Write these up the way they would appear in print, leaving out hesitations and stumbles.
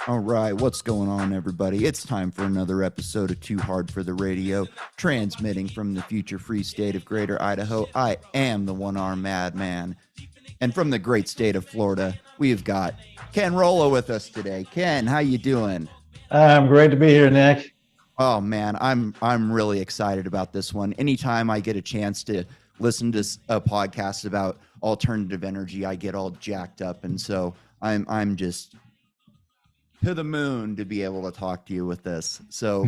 All right, what's going on, everybody? It's time for another episode of Too Hard for the Radio, transmitting from the future free state of Greater Idaho. I am the one-armed madman. And from the great state of Florida, we've got Ken Rohla with us today. Ken, how you doing? Great to be here, Nick. Oh man, I'm really excited about this one. Anytime I get a chance to listen to a podcast about alternative energy, I get all jacked up, and so I'm just to the moon to be able to talk to you with this. So,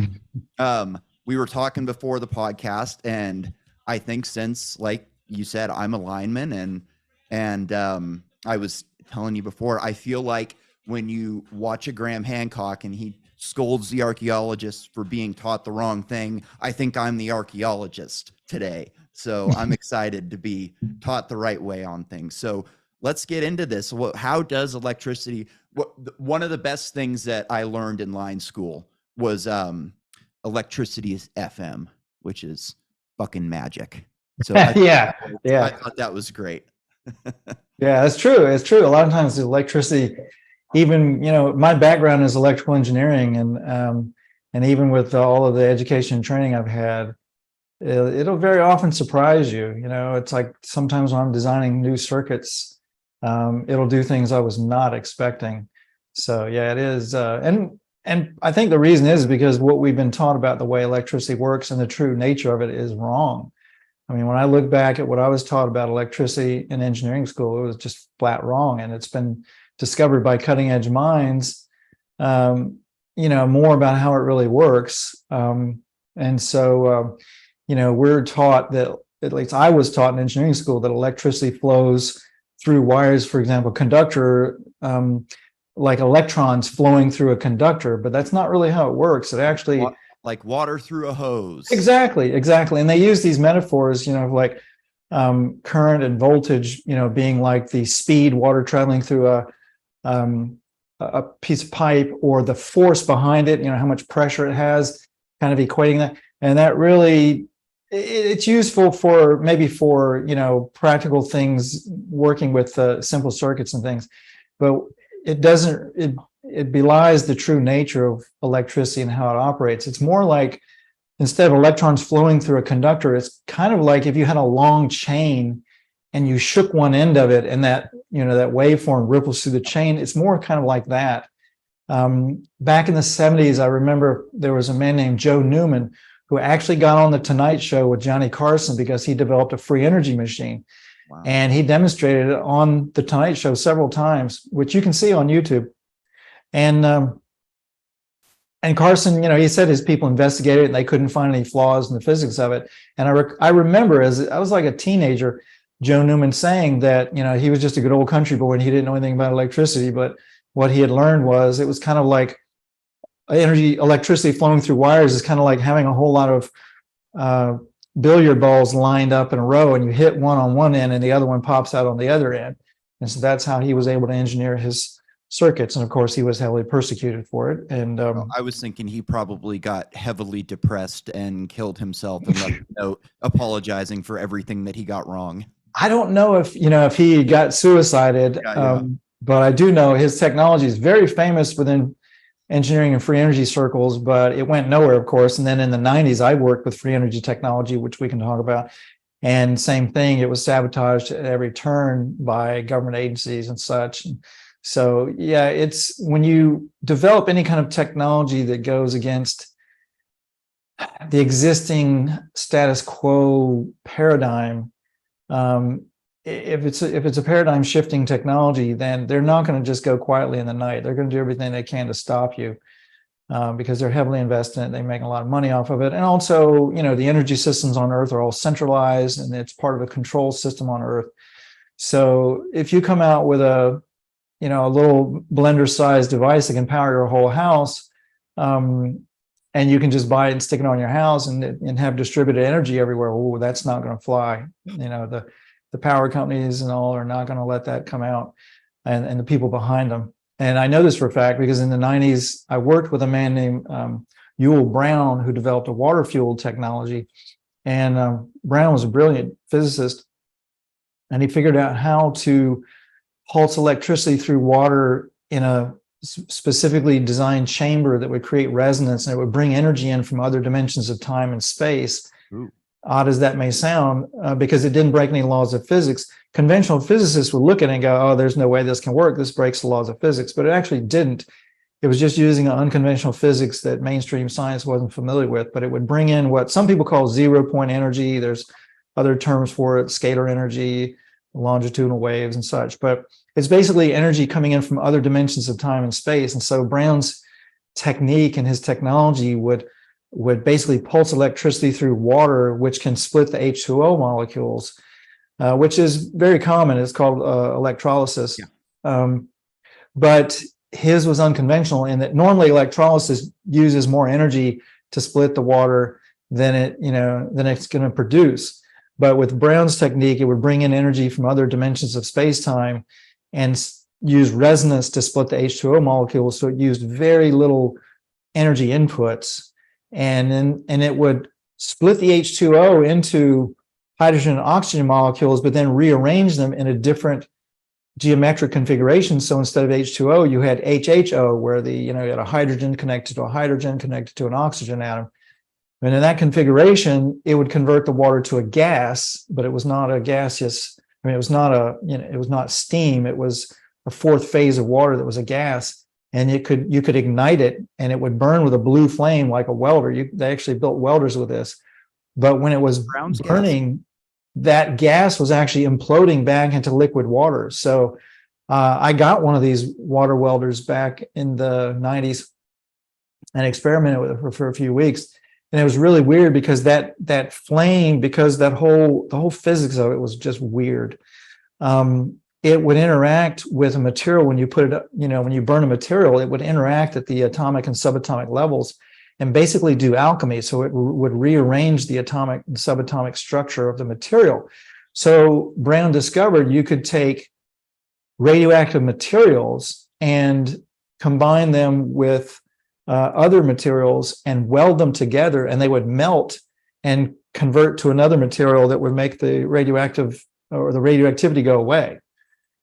we were talking before the podcast, and I think since, like you said, I'm a lineman, and I was telling you before, I feel like when you watch a Graham Hancock and he scolds the archaeologist for being taught the wrong thing, I think I'm the archaeologist today. So I'm excited to be taught the right way on things. So let's get into this. How does electricity? One of the best things that I learned in line school was electricity is FM, which is fucking magic. So Yeah, I yeah, thought that was great. yeah. It's true. It's true. A lot of times the electricity, even my background is electrical engineering, and even with all of the education and training I've had, it'll very often surprise you. It's like sometimes when I'm designing new circuits, it'll do things I was not expecting. So yeah, it is. And I think the reason is because what we've been taught about the way electricity works and the true nature of it is wrong. I mean, when I look back at what I was taught about electricity in engineering school, it was just flat wrong. And it's been discovered by cutting edge minds, more about how it really works. And so, we're taught that, at least I was taught in engineering school, that electricity flows through wires, for example, conductor, like electrons flowing through a conductor, but that's not really how it works. It actually, like water through a hose. exactly. And they use these metaphors, like current and voltage, being like the speed water traveling through a piece of pipe, or the force behind it, how much pressure it has, kind of equating that. And that really, it's useful for maybe for, practical things, working with simple circuits and things, but it doesn't, it belies the true nature of electricity and how it operates. It's more like, instead of electrons flowing through a conductor, it's kind of like if you had a long chain and you shook one end of it, and that, that waveform ripples through the chain. It's more kind of like that. Back in the 70s, I remember there was a man named Joe Newman who actually got on the Tonight Show with Johnny Carson because he developed a free energy machine. Wow. And he demonstrated it on the Tonight Show several times, which you can see on YouTube. And Carson, he said his people investigated it and they couldn't find any flaws in the physics of it. And I remember, as I was like a teenager, Joe Newman saying that, he was just a good old country boy and he didn't know anything about electricity, but what he had learned was it was kind of like electricity flowing through wires is kind of like having a whole lot of billiard balls lined up in a row, and you hit one on one end and the other one pops out on the other end. And so that's how he was able to engineer his circuits. And of course, he was heavily persecuted for it. And I was thinking he probably got heavily depressed and killed himself and left a note apologizing for everything that he got wrong. I don't know if he got suicided, but I do know his technology is very famous within engineering and free energy circles, but it went nowhere, of course. And then in the 90s, I worked with free energy technology, which we can talk about. And same thing, it was sabotaged at every turn by government agencies and such. So yeah, it's when you develop any kind of technology that goes against the existing status quo paradigm, if it's a paradigm shifting technology, then they're not going to just go quietly in the night. They're going to do everything they can to stop you, because they're heavily invested in it. They make a lot of money off of it. And also, the energy systems on Earth are all centralized, and it's part of a control system on Earth. So if you come out with a little blender-sized device that can power your whole house, and you can just buy it and stick it on your house and have distributed energy everywhere, well, that's not going to fly. The power companies and all are not going to let that come out, and the people behind them. And I know this for a fact because in the 90s, I worked with a man named Ewell Brown, who developed a water-fueled technology. And Brown was a brilliant physicist, and he figured out how to pulse electricity through water in a specifically designed chamber that would create resonance, and it would bring energy in from other dimensions of time and space. Ooh. Odd as that may sound, because it didn't break any laws of physics. Conventional physicists would look at it and go, oh, there's no way this can work. This breaks the laws of physics. But it actually didn't. It was just using an unconventional physics that mainstream science wasn't familiar with. But it would bring in what some people call 0-point energy. There's other terms for it, scalar energy, longitudinal waves and such. But it's basically energy coming in from other dimensions of time and space. And so Brown's technique and his technology would basically pulse electricity through water, which can split the H2O molecules, which is very common. It's called electrolysis. Yeah. But his was unconventional in that normally electrolysis uses more energy to split the water than it's going to produce. But with Brown's technique, it would bring in energy from other dimensions of space-time and use resonance to split the H2O molecules. So it used very little energy inputs. And it would split the H2O into hydrogen and oxygen molecules, but then rearrange them in a different geometric configuration. So instead of H2O, you had HHO, where you had a hydrogen connected to a hydrogen connected to an oxygen atom. And in that configuration, it would convert the water to a gas, but it was not a gaseous. It was not it was not steam. It was a fourth phase of water that was a gas. And you could ignite it, and it would burn with a blue flame like a welder. They actually built welders with this. But when it was Brown's burning, gas, that gas was actually imploding back into liquid water. So I got one of these water welders back in the 90s and experimented with it for a few weeks. And it was really weird because that flame, because the whole physics of it was just weird. It would interact with a material when you put it, when you burn a material, it would interact at the atomic and subatomic levels and basically do alchemy. So it would rearrange the atomic and subatomic structure of the material. So Brown discovered you could take radioactive materials and combine them with other materials and weld them together, and they would melt and convert to another material that would make the radioactive or the radioactivity go away.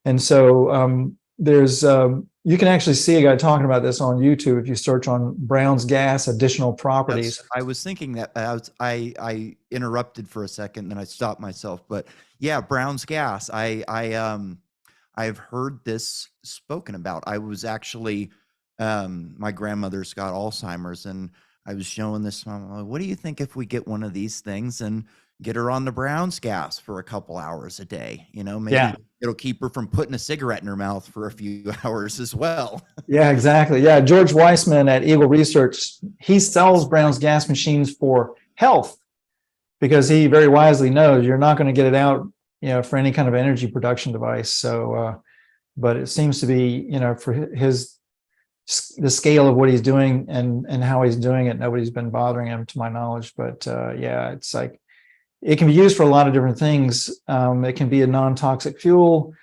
And so there's you can actually see a guy talking about this on YouTube if you search on Brown's gas additional properties. I was thinking that I interrupted for a second, then I stopped myself. But yeah, Brown's gas. I've heard this spoken about. I was actually my grandmother's got Alzheimer's, and I was showing this. I'm like, what do you think if we get one of these things and get her on the Brown's gas for a couple hours a day? Maybe it'll keep her from putting a cigarette in her mouth for a few hours as well. Yeah, exactly. Yeah, George Weissman at Eagle Research, he sells Brown's gas machines for health because he very wisely knows you're not going to get it out, for any kind of energy production device. So, but it seems to be, for the scale of what he's doing and how he's doing it, nobody's been bothering him to my knowledge. But yeah, it's like, it can be used for a lot of different things. It can be a non-toxic fuel.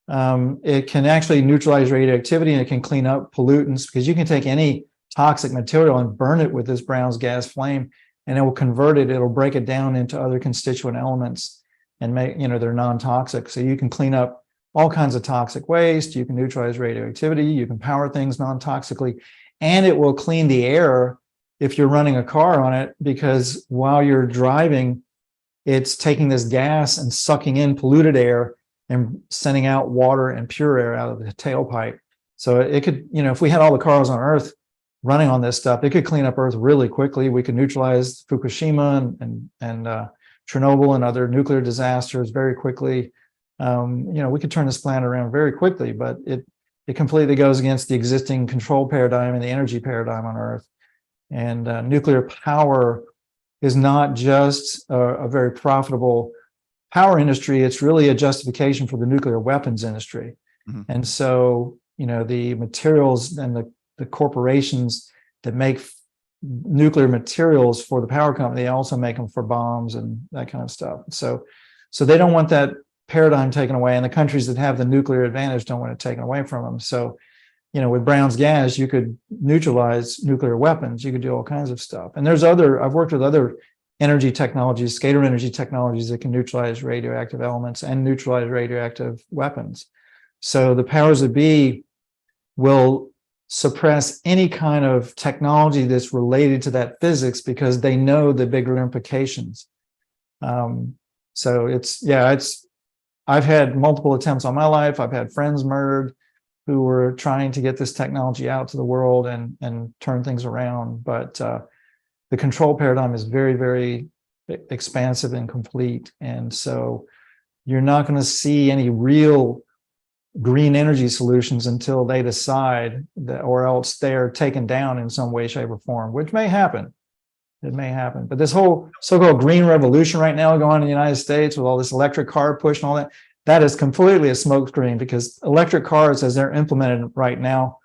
It can actually neutralize radioactivity, and it can clean up pollutants, because you can take any toxic material and burn it with this Brown's gas flame, and it will convert it. It'll break it down into other constituent elements and make, they're non-toxic. So you can clean up all kinds of toxic waste. You can neutralize radioactivity. You can power things non-toxically, and it will clean the air if you're running a car on it, because while you're driving, it's taking this gas and sucking in polluted air and sending out water and pure air out of the tailpipe. So it could, if we had all the cars on Earth running on this stuff, it could clean up Earth really quickly. We could neutralize Fukushima and Chernobyl and other nuclear disasters very quickly. We could turn this planet around very quickly, but it completely goes against the existing control paradigm and the energy paradigm on Earth. And nuclear power is not just a very profitable power industry. It's really a justification for the nuclear weapons industry. Mm-hmm. And so, the materials and the corporations that make nuclear materials for the power company, they also make them for bombs and that kind of stuff. So they don't want that paradigm taken away, and the countries that have the nuclear advantage don't want it taken away from them. So, with Brown's gas, you could neutralize nuclear weapons. You could do all kinds of stuff. And I've worked with other energy technologies, scalar energy technologies that can neutralize radioactive elements and neutralize radioactive weapons. So the powers that be will suppress any kind of technology that's related to that physics because they know the bigger implications. So I've had multiple attempts on my life. I've had friends murdered who were trying to get this technology out to the world and turn things around. But the control paradigm is very, very expansive and complete. And so you're not going to see any real green energy solutions until they decide that, or else they're taken down in some way, shape, or form, which may happen. It may happen. But this whole so-called green revolution right now going on in the United States with all this electric car push and all that, that is completely a smokescreen, because electric cars, as they're implemented right now,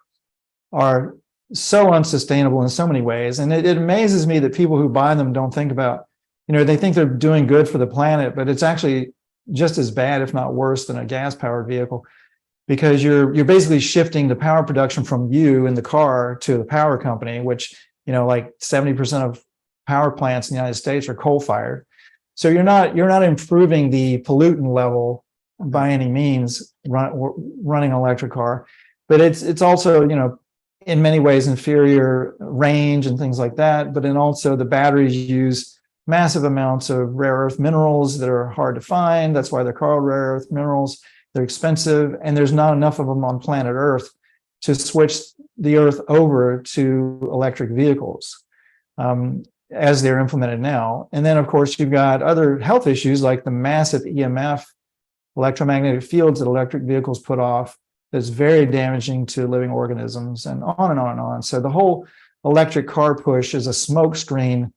are so unsustainable in so many ways. And it amazes me that people who buy them don't think about, they think they're doing good for the planet, but it's actually just as bad, if not worse, than a gas-powered vehicle, because you're basically shifting the power production from you in the car to the power company, which, like 70% of power plants in the United States are coal-fired. So you're not improving the pollutant level by any means running an electric car, but it's also, in many ways inferior range and things like that. But then also the batteries use massive amounts of rare earth minerals that are hard to find. That's why they're called rare earth minerals. They're expensive, and there's not enough of them on planet Earth to switch the Earth over to electric vehicles as they're implemented now. And then, of course, you've got other health issues like the massive EMF, electromagnetic fields that electric vehicles put off, that's very damaging to living organisms, and on and on and on. So the whole electric car push is a smokescreen,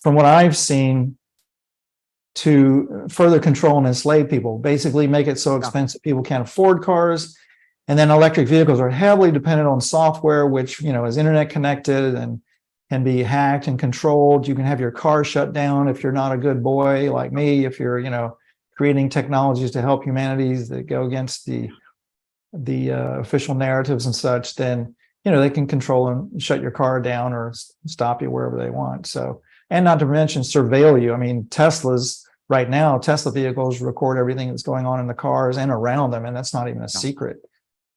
from what I've seen, to further control and enslave people, basically make it so expensive people can't afford cars. And then electric vehicles are heavily dependent on software, which, is internet connected and can be hacked and controlled. You can have your car shut down if you're not a good boy like me, if you're, creating technologies to help humanities that go against the official narratives and such, then, they can control and shut your car down or stop you wherever they want. So, and not to mention surveil you. I mean, Tesla vehicles record everything that's going on in the cars and around them, and that's not even a secret.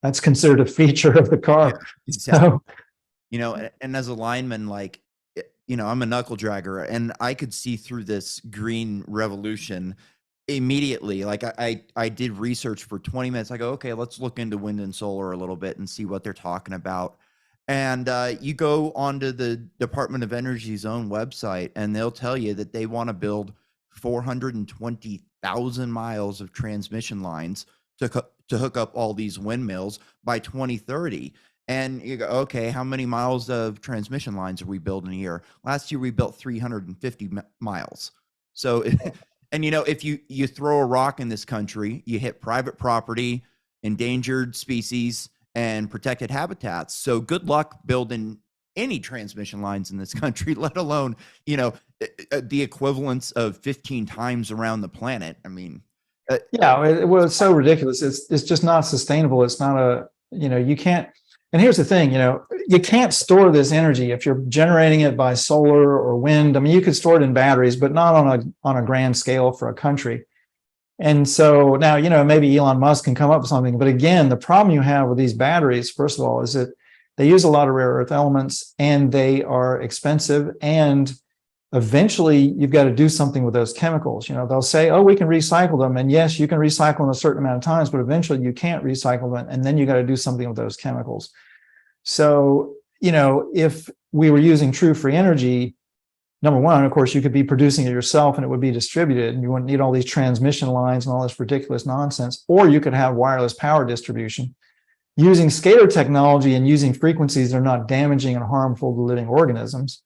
That's considered a feature of the car. Yeah, exactly. So, and as a lineman, like, I'm a knuckle dragger, and I could see through this green revolution immediately. Like I did research for 20 minutes. I go, okay, let's look into wind and solar a little bit and see what they're talking about. And you go onto the Department of Energy's own website, and they'll tell you that they want to build 420,000 miles of transmission lines to hook up all these windmills by 2030. And you go, okay, how many miles of transmission lines are we building a year? Last year we built 350 miles. So, and if you throw a rock in this country, you hit private property, endangered species, and protected habitats. So good luck building any transmission lines in this country, let alone, the equivalence of 15 times around the planet. I mean, it's so ridiculous. It's just not sustainable. It's not you can't. And here's the thing, you can't store this energy if you're generating it by solar or wind. I mean, you could store it in batteries, but not on a grand scale for a country. And so now, maybe Elon Musk can come up with something. But again, the problem you have with these batteries, first of all, is that they use a lot of rare earth elements, and they are expensive. And eventually you've got to do something with those chemicals. They'll say, oh, we can recycle them. And yes, you can recycle them a certain amount of times, but eventually you can't recycle them. And then you got to do something with those chemicals. So, if we were using true free energy, number one, of course, you could be producing it yourself and it would be distributed, and you wouldn't need all these transmission lines and all this ridiculous nonsense. Or you could have wireless power distribution using scalar technology and using frequencies that are not damaging and harmful to living organisms.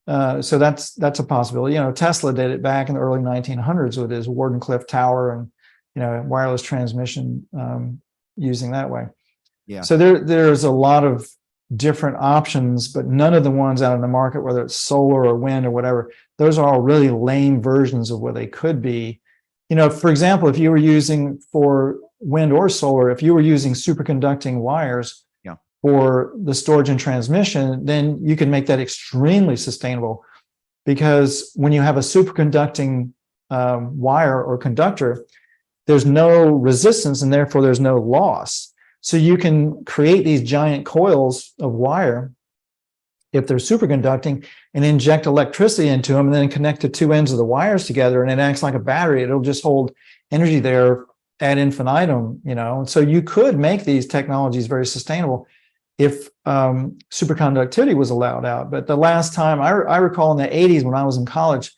So that's a possibility. Tesla did it back in the early 1900s with his Wardenclyffe Tower and, wireless transmission using that way. Yeah. So there's a lot of different options, but none of the ones out in the market, whether it's solar or wind or whatever, those are all really lame versions of what they could be. For example, if you were using for wind or solar, if you were using superconducting wires for the storage and transmission, then you can make that extremely sustainable, because when you have a superconducting wire or conductor, there's no resistance and therefore there's no loss. So you can create these giant coils of wire if they're superconducting and inject electricity into them and then connect the two ends of the wires together, and it acts like a battery. It'll just hold energy there ad infinitum, And so you could make these technologies very sustainable if superconductivity was allowed out. But the last time I recall in the 80s when I was in college,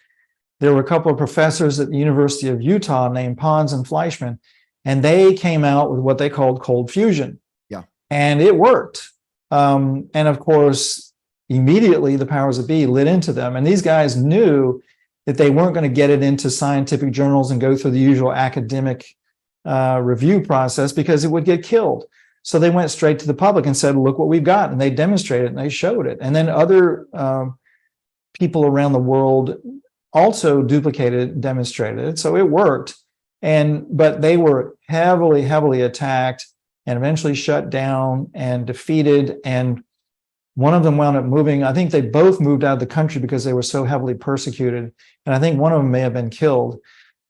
there were a couple of professors at the University of Utah named Pons and Fleischman, and they came out with what they called cold fusion. Yeah. And it worked. And of course, immediately the powers that be lit into them. And these guys knew that they weren't going to get it into scientific journals and go through the usual academic review process because it would get killed. So they went straight to the public and said, look what we've got. And they demonstrated it and they showed it. And then other people around the world also duplicated, demonstrated it. So it worked. But they were heavily, heavily attacked and eventually shut down and defeated. And one of them wound up moving. I think they both moved out of the country because they were so heavily persecuted. And I think one of them may have been killed.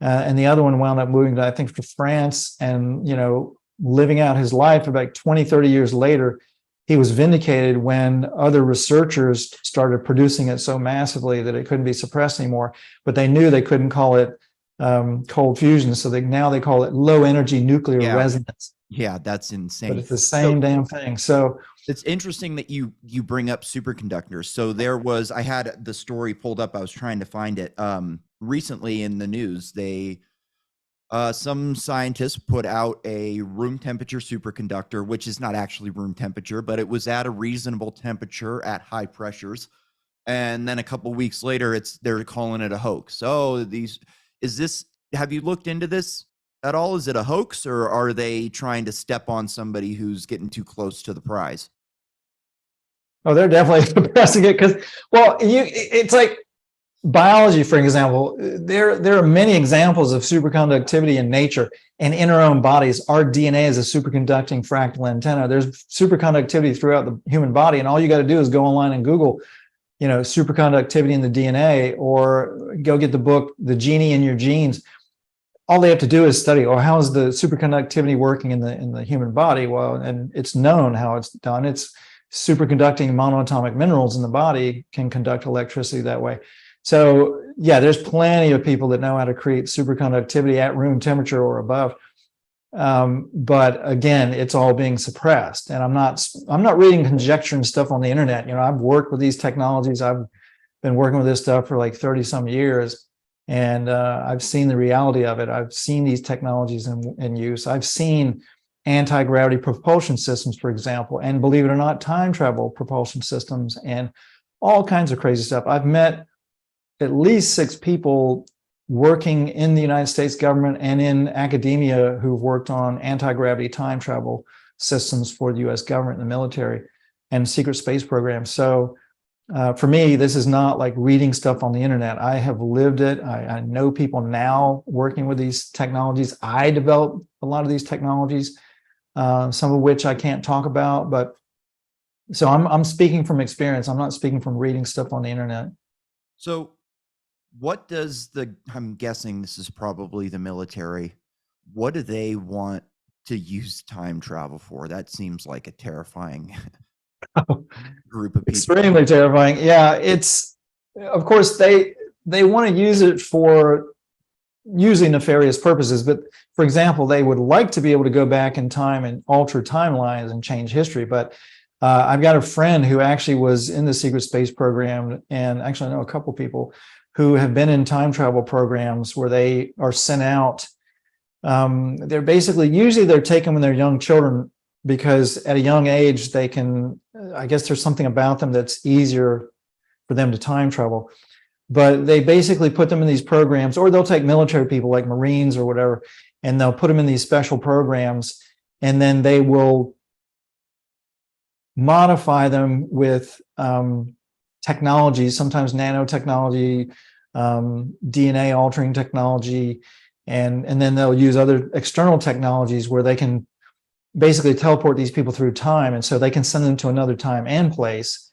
And the other one wound up moving to, I think, to France and, living out his life. About 20, 30 years later, he was vindicated when other researchers started producing it so massively that it couldn't be suppressed anymore. But they knew they couldn't call it cold fusion. So now they call it low energy nuclear resonance. Yeah, that's insane. But it's the same damn thing. So it's interesting that you bring up superconductors. So I had the story pulled up. I was trying to find it. Recently in the news, some scientists put out a room temperature superconductor, which is not actually room temperature, but it was at a reasonable temperature at high pressures. And then a couple weeks later, they're calling it a hoax. So have you looked into this at all? Is it a hoax, or are they trying to step on somebody who's getting too close to the prize? Oh, they're definitely suppressing it because, it's like biology, for example. There are many examples of superconductivity in nature and in our own bodies. Our DNA is a superconducting fractal antenna. There's superconductivity throughout the human body, and all you got to do is go online and Google, superconductivity in the DNA, or go get the book, The Genie in Your Genes. All they have to do is study, how is the superconductivity working in the human body? Well, and it's known how it's done. It's superconducting monoatomic minerals in the body can conduct electricity that way. So yeah, there's plenty of people that know how to create superconductivity at room temperature or above. But again, it's all being suppressed. And I'm not reading conjecture and stuff on the internet. I've worked with these technologies. I've been working with this stuff for like 30 some years. And I've seen the reality of it. I've seen these technologies in use. I've seen anti-gravity propulsion systems, for example, and believe it or not, time travel propulsion systems and all kinds of crazy stuff. I've met at least 6 people working in the United States government and in academia who've worked on anti-gravity time travel systems for the US government and the military and secret space programs. So for me, this is not like reading stuff on the internet. I have lived it. I know people now working with these technologies. I developed a lot of these technologies, some of which I can't talk about. But so I'm speaking from experience. I'm not speaking from reading stuff on the internet. So I'm guessing this is probably the military. What do they want to use time travel for? That seems like a terrifying group of people. Extremely terrifying. Yeah, it's, of course, they want to use it for using nefarious purposes. But for example, they would like to be able to go back in time and alter timelines and change history. But I've got a friend who actually was in the secret space program, and actually I know a couple people who have been in time travel programs where they are sent out. They're usually they're taken when they're young children, because at a young age, they can, I guess there's something about them that's easier for them to time travel. But they basically put them in these programs, or they'll take military people like Marines or whatever, and they'll put them in these special programs, and then they will modify them with technologies, sometimes nanotechnology, DNA altering technology, and then they'll use other external technologies where they can basically teleport these people through time. And so they can send them to another time and place,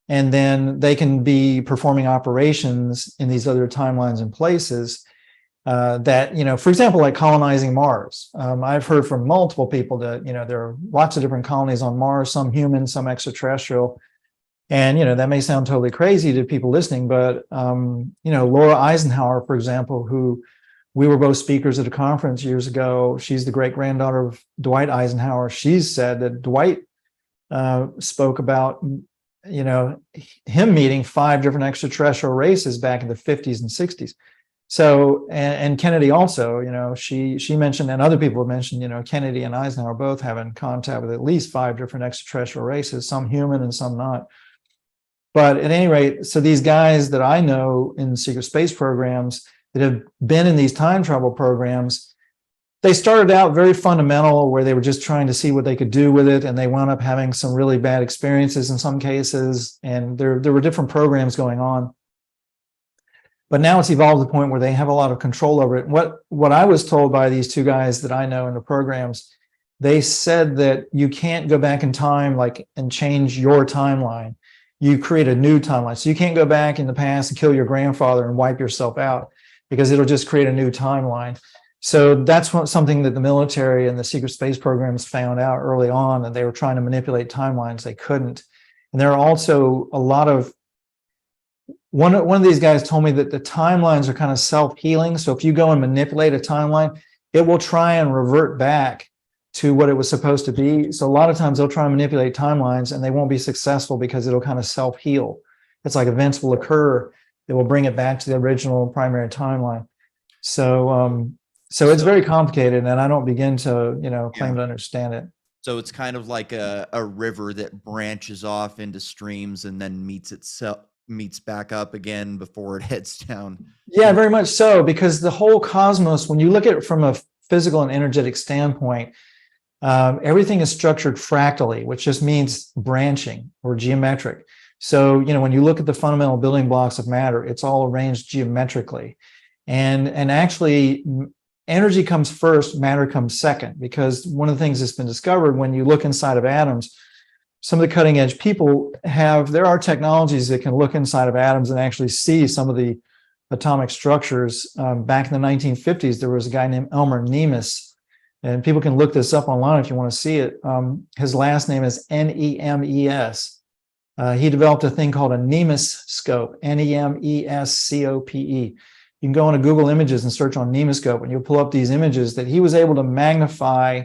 and then they can be performing operations in these other timelines and places. that, for example, like colonizing Mars. I've heard from multiple people that, there are lots of different colonies on Mars, some human, some extraterrestrial. And, that may sound totally crazy to people listening, but, Laura Eisenhower, for example, who we were both speakers at a conference years ago. She's the great granddaughter of Dwight Eisenhower. She's said that Dwight spoke about, him meeting 5 different extraterrestrial races back in the 50s and 60s. So, and Kennedy also, she mentioned, and other people have mentioned, Kennedy and Eisenhower both having contact with at least 5 different extraterrestrial races, some human and some not. But at any rate, so these guys that I know in secret space programs that have been in these time travel programs, they started out very fundamental, where they were just trying to see what they could do with it, and they wound up having some really bad experiences in some cases, and there were different programs going on. But now it's evolved to the point where they have a lot of control over it. What I was told by these 2 guys that I know in the programs, they said that you can't go back in time and change your timeline. You create a new timeline. So you can't go back in the past and kill your grandfather and wipe yourself out, because it'll just create a new timeline. So that's something that the military and the secret space programs found out early on, that they were trying to manipulate timelines. They couldn't. And there are also a lot of, one of these guys told me that the timelines are kind of self-healing. So if you go and manipulate a timeline, it will try and revert back to what it was supposed to be. So a lot of times they'll try and manipulate timelines, and they won't be successful because it'll kind of self-heal. It's like events will occur that will bring it back to the original primary timeline. So it's very complicated, and I don't begin to, claim to understand it. So it's kind of like a river that branches off into streams and then meets back up again before it heads down. Yeah, very much so, because the whole cosmos, when you look at it from a physical and energetic standpoint, everything is structured fractally, which just means branching or geometric. So, when you look at the fundamental building blocks of matter, it's all arranged geometrically. And actually, energy comes first, matter comes second, because one of the things that's been discovered when you look inside of atoms, some of the cutting edge people there are technologies that can look inside of atoms and actually see some of the atomic structures. Back in the 1950s, there was a guy named Elmer Nemes, and people can look this up online if you want to see it. His last name is Nemes. He developed a thing called a nemescope, Nemescope. You can go into Google Images and search on nemescope, and you'll pull up these images that he was able to magnify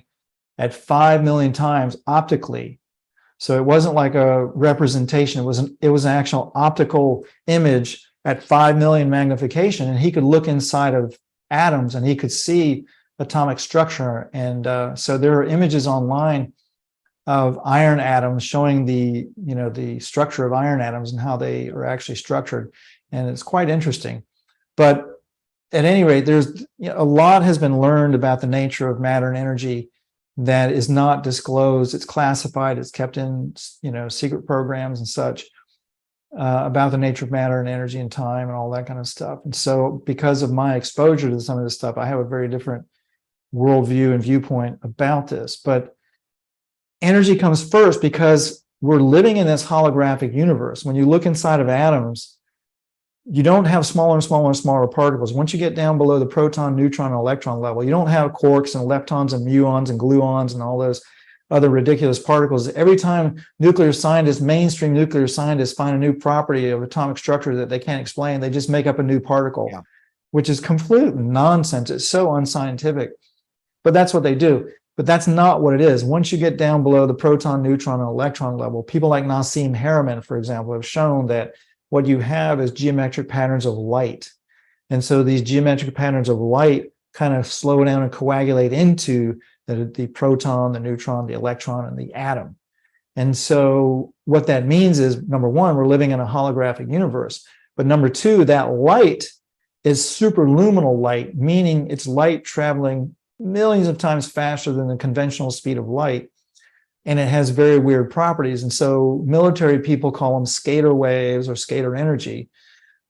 at 5 million times optically. So it wasn't like a representation. It was an actual optical image at 5 million magnification, and he could look inside of atoms and he could see atomic structure. And so there are images online of iron atoms showing the structure of iron atoms and how they are actually structured, and it's quite interesting. But at any rate, there's a lot has been learned about the nature of matter and energy that is not disclosed. It's classified. It's kept in secret programs and such, about the nature of matter and energy and time and all that kind of stuff. And so, because of my exposure to some of this stuff, I have a very different worldview and viewpoint about this. But energy comes first because we're living in this holographic universe. When you look inside of atoms, you don't have smaller and smaller and smaller particles. Once you get down below the proton, neutron, and electron level, you don't have quarks and leptons and muons and gluons and all those other ridiculous particles. Every time mainstream nuclear scientists find a new property of atomic structure that they can't explain, they just make up a new particle, which is complete nonsense. It's so unscientific, but that's what they do. But that's not what it is. Once you get down below the proton, neutron, and electron level, people like Nassim Haramein, for example, have shown that what you have is geometric patterns of light. And so these geometric patterns of light kind of slow down and coagulate into the proton, the neutron, the electron, and the atom. And so what that means is, number one, we're living in a holographic universe. But number two, that light is superluminal light, meaning it's light traveling millions of times faster than the conventional speed of light. And it has very weird properties. And so military people call them scalar waves or scalar energy.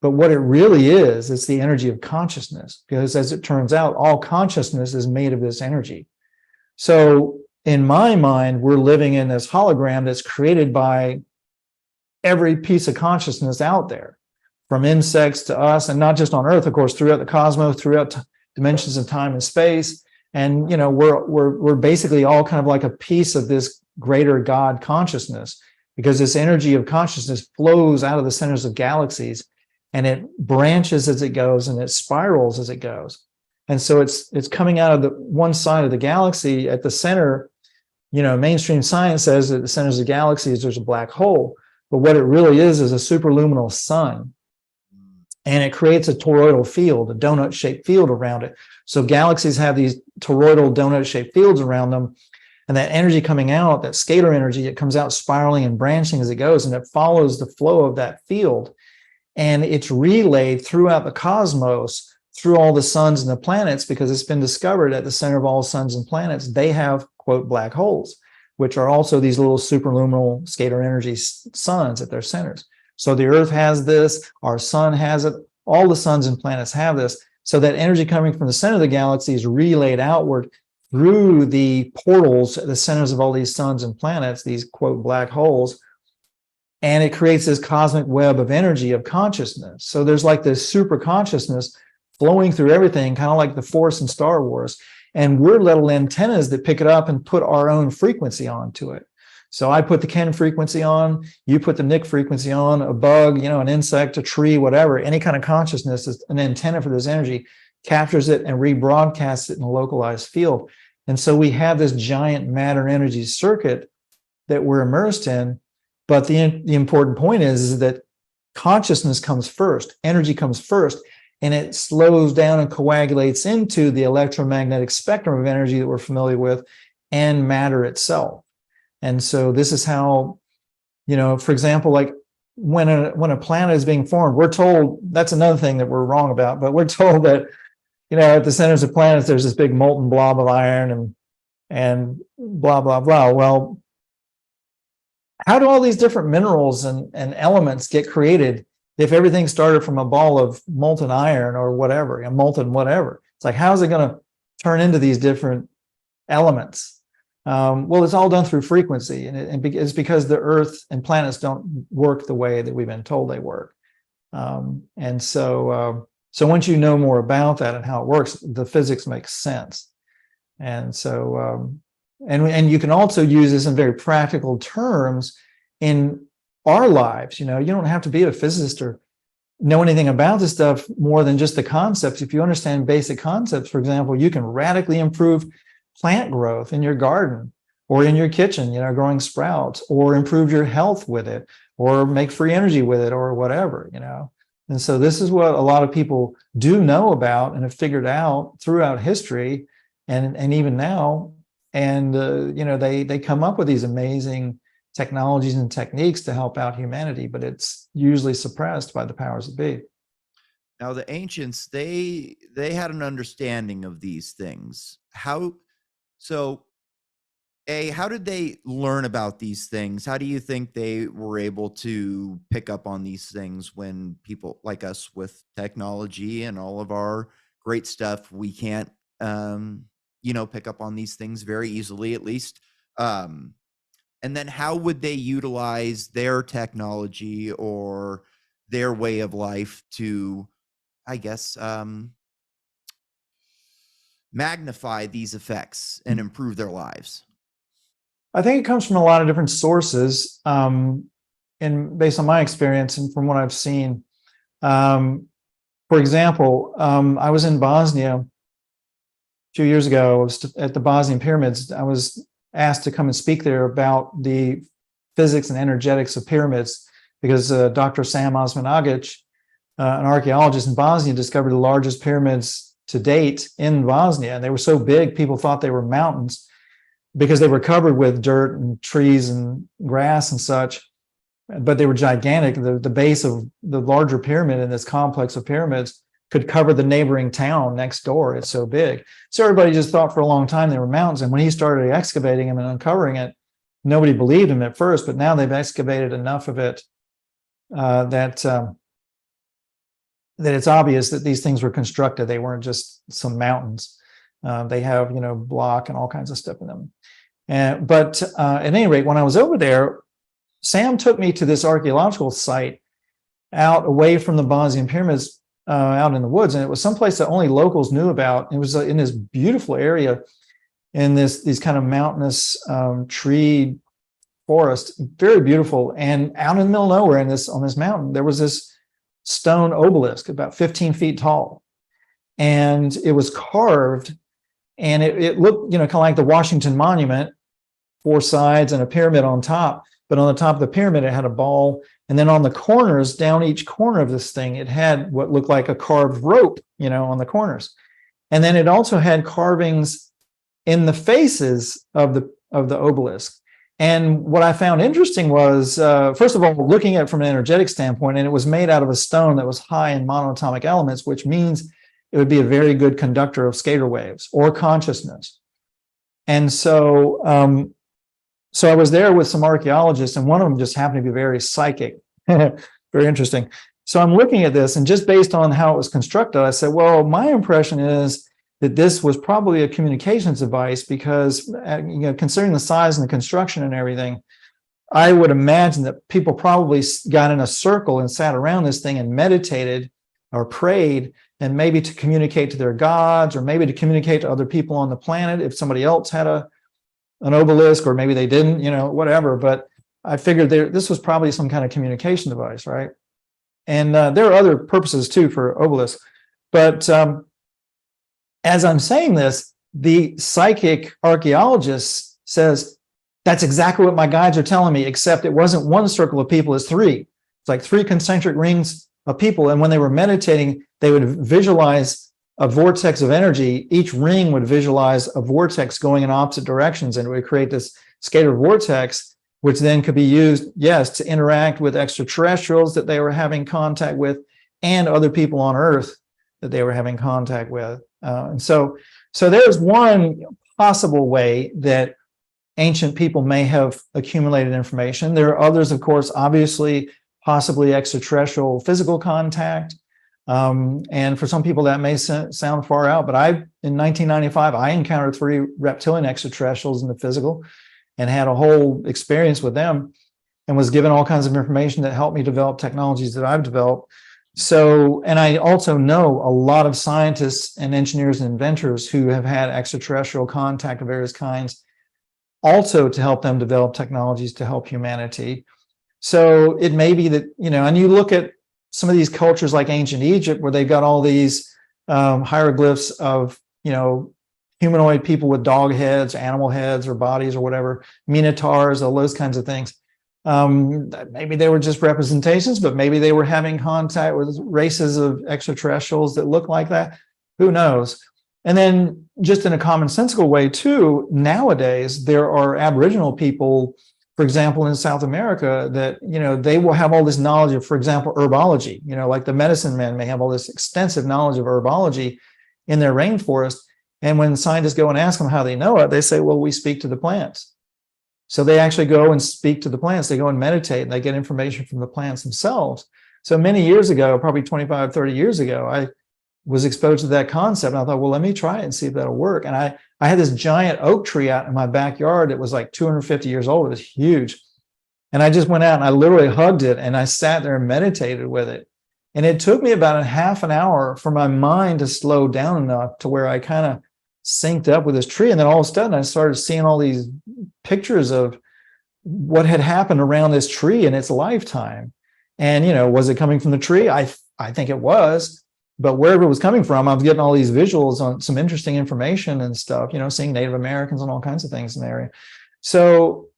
But what it really is, it's the energy of consciousness, because as it turns out, all consciousness is made of this energy. So in my mind, we're living in this hologram that's created by every piece of consciousness out there, from insects to us, and not just on Earth, of course, throughout the cosmos, throughout dimensions of time and space. And, you know, we're basically all kind of like a piece of this greater God consciousness, because this energy of consciousness flows out of the centers of galaxies, and it branches as it goes, and it spirals as it goes. And so it's coming out of the one side of the galaxy at the center. You know, mainstream science says that the centers of galaxies, there's a black hole, but what it really is a superluminal sun. And it creates a toroidal field, a donut-shaped field around it. So galaxies have these toroidal donut-shaped fields around them, and that energy coming out, that scalar energy, it comes out spiraling and branching as it goes, and it follows the flow of that field. And it's relayed throughout the cosmos, through all the suns and the planets, because it's been discovered at the center of all suns and planets, they have, quote, black holes, which are also these little superluminal scalar energy suns at their centers. So the Earth has this, our sun has it, all the suns and planets have this. So that energy coming from the center of the galaxy is relayed outward through the portals at the centers of all these suns and planets, these, quote, black holes, and it creates this cosmic web of energy of consciousness. So there's like this super consciousness flowing through everything, kind of like the Force in Star Wars. And we're little antennas that pick it up and put our own frequency onto it. So I put the Ken frequency on, you put the Nick frequency on, a bug, you know, an insect, a tree, whatever, any kind of consciousness is an antenna for this energy, captures it and rebroadcasts it in a localized field. And so we have this giant matter energy circuit that we're immersed in. But the important point is that consciousness comes first, energy comes first, and it slows down and coagulates into the electromagnetic spectrum of energy that we're familiar with and matter itself. And so this is how, you know, for example, like when a planet is being formed, we're told, that's another thing that we're wrong about, but we're told that, you know, at the centers of planets, there's this big molten blob of iron and blah, blah, blah. Well, how do all these different minerals and elements get created if everything started from a ball of molten iron or whatever, molten whatever? It's like, how is it going to turn into these different elements? Well, it's all done through frequency, and it's because the Earth and planets don't work the way that we've been told they work. And so once you know more about that and how it works, the physics makes sense. And so, and you can also use this in very practical terms in our lives. You know, you don't have to be a physicist or know anything about this stuff more than just the concepts. If you understand basic concepts, for example, you can radically improve plant growth in your garden or in your kitchen, you know, growing sprouts, or improve your health with it, or make free energy with it, or whatever, you know. And so this is what a lot of people do know about and have figured out throughout history and even now. And, you know, they come up with these amazing technologies and techniques to help out humanity, but it's usually suppressed by the powers that be. Now, the ancients, they had an understanding of these things. How did they learn about these things? How do you think they were able to pick up on these things when people like us with technology and all of our great stuff, we can't, you know, pick up on these things very easily, at least. And then how would they utilize their technology or their way of life to, I guess, magnify these effects and improve their lives? I think it comes from a lot of different sources, and based on my experience and from what I've seen. For example, I was in Bosnia a few years ago. I was at the Bosnian pyramids. I was asked to come and speak there about the physics and energetics of pyramids, because Dr. Sam Osmanagic, an archaeologist in Bosnia, discovered the largest pyramids to date in Bosnia. And they were so big, people thought they were mountains because they were covered with dirt and trees and grass and such, but they were gigantic. The base of the larger pyramid in this complex of pyramids could cover the neighboring town next door. It's so big. So everybody just thought for a long time they were mountains. And when he started excavating them and uncovering it, nobody believed him at first, but now they've excavated enough of it that it's obvious that these things were constructed. They weren't just some mountains. They have, you know, block and all kinds of stuff in them. But at any rate, when I was over there, Sam took me to this archaeological site out away from the Bosnian pyramids out in the woods, and it was someplace that only locals knew about. It was in this beautiful area in these kind of mountainous tree forest, very beautiful. And out in the middle of nowhere, on this mountain, there was this stone obelisk about 15 feet tall, and it was carved, and it looked, kind of like the Washington Monument, 4 sides and a pyramid on top. But on the top of the pyramid, it had a ball. And then on the corners, down each corner of this thing, it had what looked like a carved rope, on the corners. And then it also had carvings in the faces of the obelisk. And what I found interesting was, first of all, looking at it from an energetic standpoint, and it was made out of a stone that was high in monoatomic elements, which means it would be a very good conductor of scalar waves or consciousness. And so, so I was there with some archaeologists, and one of them just happened to be very psychic, very interesting. So I'm looking at this, and just based on how it was constructed, I said, well, my impression is that this was probably a communications device because, considering the size and the construction and everything, I would imagine that people probably got in a circle and sat around this thing and meditated or prayed, and maybe to communicate to their gods, or maybe to communicate to other people on the planet if somebody else had an obelisk, or maybe they didn't, whatever. But I figured this was probably some kind of communication device, right? And there are other purposes too for obelisks. But as I'm saying this, the psychic archaeologist says, that's exactly what my guides are telling me, except it wasn't one circle of people, it's 3. It's like 3 concentric rings of people. And when they were meditating, they would visualize a vortex of energy. Each ring would visualize a vortex going in opposite directions, and it would create this scalar vortex, which then could be used, yes, to interact with extraterrestrials that they were having contact with, and other people on Earth that they were having contact with. And so there's one possible way that ancient people may have accumulated information. There are others, of course, obviously, possibly extraterrestrial physical contact. And for some people that may sound far out, but in 1995, I encountered 3 reptilian extraterrestrials in the physical and had a whole experience with them, and was given all kinds of information that helped me develop technologies that I've developed. So, and I also know a lot of scientists and engineers and inventors who have had extraterrestrial contact of various kinds, also to help them develop technologies to help humanity. So it may be that, and you look at some of these cultures like ancient Egypt, where they've got all these hieroglyphs of, humanoid people with dog heads, animal heads, or bodies, or whatever, minotaurs, all those kinds of things. Maybe they were just representations, but maybe they were having contact with races of extraterrestrials that look like that. Who knows? And then, just in a commonsensical way too, nowadays there are Aboriginal people, for example, in South America, that, they will have all this knowledge of, for example, herbology, like the medicine men may have all this extensive knowledge of herbology in their rainforest. And when scientists go and ask them how they know it, they say, well, we speak to the plants. So they actually go and speak to the plants. They go and meditate, and they get information from the plants themselves. So many years ago, probably 25, 30 years ago, I was exposed to that concept. And I thought, well, let me try it and see if that'll work. And I had this giant oak tree out in my backyard that was like 250 years old. It was huge. And I just went out and I literally hugged it, and I sat there and meditated with it. And it took me about a half an hour for my mind to slow down enough to where I kind of synced up with this tree. And then all of a sudden I started seeing all these pictures of what had happened around this tree in its lifetime. And, was it coming from the tree? I think it was. But wherever it was coming from, I was getting all these visuals on some interesting information and stuff, seeing Native Americans and all kinds of things in the area. So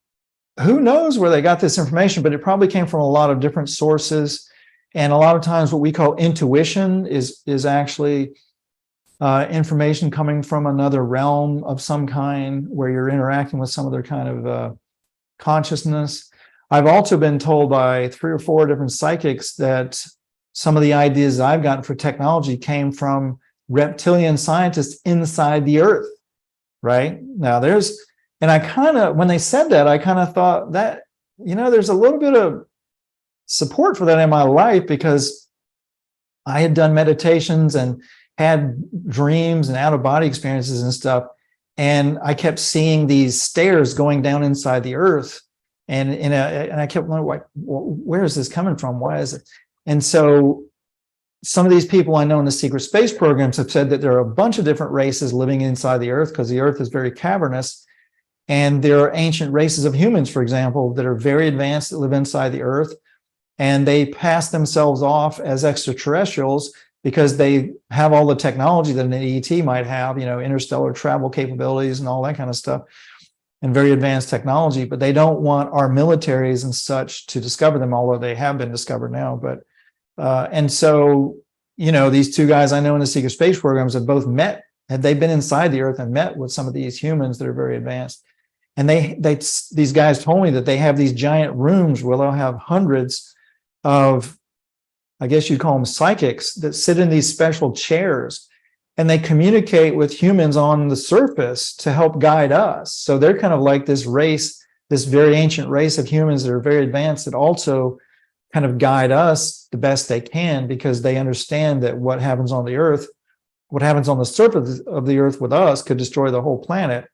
who knows where they got this information, but it probably came from a lot of different sources. And a lot of times what we call intuition is actually information coming from another realm of some kind, where you're interacting with some other kind of consciousness. I've also been told by 3 or 4 different psychics that some of the ideas I've gotten for technology came from reptilian scientists inside the Earth, right? Now and I when they said that, I kind of thought that, there's a little bit of support for that in my life, because I had done meditations and had dreams and out-of-body experiences and stuff. And I kept seeing these stairs going down inside the Earth. And I kept wondering, where is this coming from? Why is it? And so some of these people I know in the secret space programs have said that there are a bunch of different races living inside the Earth because the Earth is very cavernous. And there are ancient races of humans, for example, that are very advanced that live inside the Earth. And they pass themselves off as extraterrestrials because they have all the technology that an ET might have, interstellar travel capabilities and all that kind of stuff, and very advanced technology. But they don't want our militaries and such to discover them, although they have been discovered now. But and so, these two guys I know in the secret space programs have both met, had they been inside the Earth and met with some of these humans that are very advanced. And these guys told me that they have these giant rooms where they'll have hundreds of, I guess you'd call them psychics, that sit in these special chairs, and they communicate with humans on the surface to help guide us. So they're kind of like this race, this very ancient race of humans that are very advanced that also kind of guide us the best they can, because they understand that what happens on the Earth, what happens on the surface of the Earth with us could destroy the whole planet.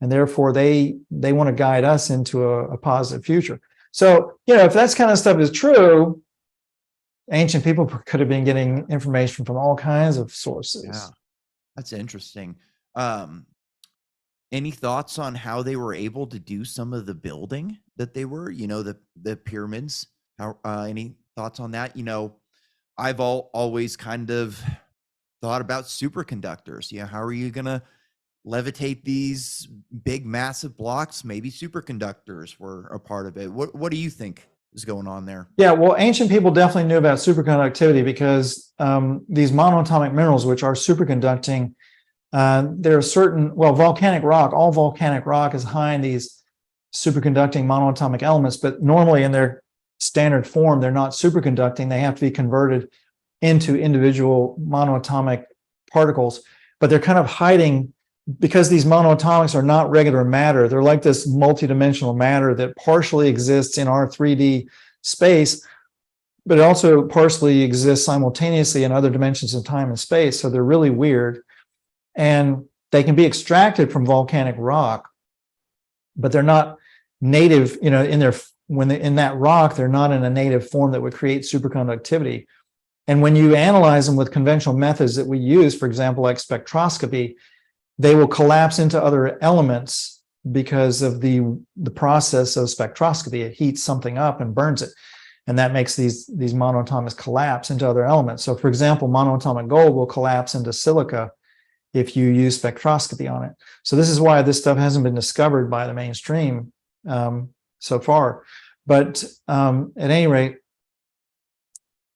And therefore they want to guide us into a positive future. So, if that kind of stuff is true, ancient people could have been getting information from all kinds of sources. Yeah, that's interesting. Any thoughts on how they were able to do some of the building that they were, the pyramids? How, any thoughts on that? I've always kind of thought about superconductors. How are you going to levitate these big, massive blocks? Maybe superconductors were a part of it. What do you think is going on there? Yeah, well, ancient people definitely knew about superconductivity because these monoatomic minerals, which are superconducting, there are certain, volcanic rock, all volcanic rock is high in these superconducting monoatomic elements, but normally in their standard form, they're not superconducting. They have to be converted into individual monoatomic particles, but they're kind of hiding because these monoatomics are not regular matter. They're like this multidimensional matter that partially exists in our 3D space, but it also partially exists simultaneously in other dimensions of time and space. So they're really weird. And they can be extracted from volcanic rock, but they're not native, in that rock, they're not in a native form that would create superconductivity. And when you analyze them with conventional methods that we use, for example, like spectroscopy, they will collapse into other elements because of the process of spectroscopy. It heats something up and burns it. And that makes these monoatomics collapse into other elements. So for example, monoatomic gold will collapse into silica if you use spectroscopy on it. So this is why this stuff hasn't been discovered by the mainstream so far. But at any rate,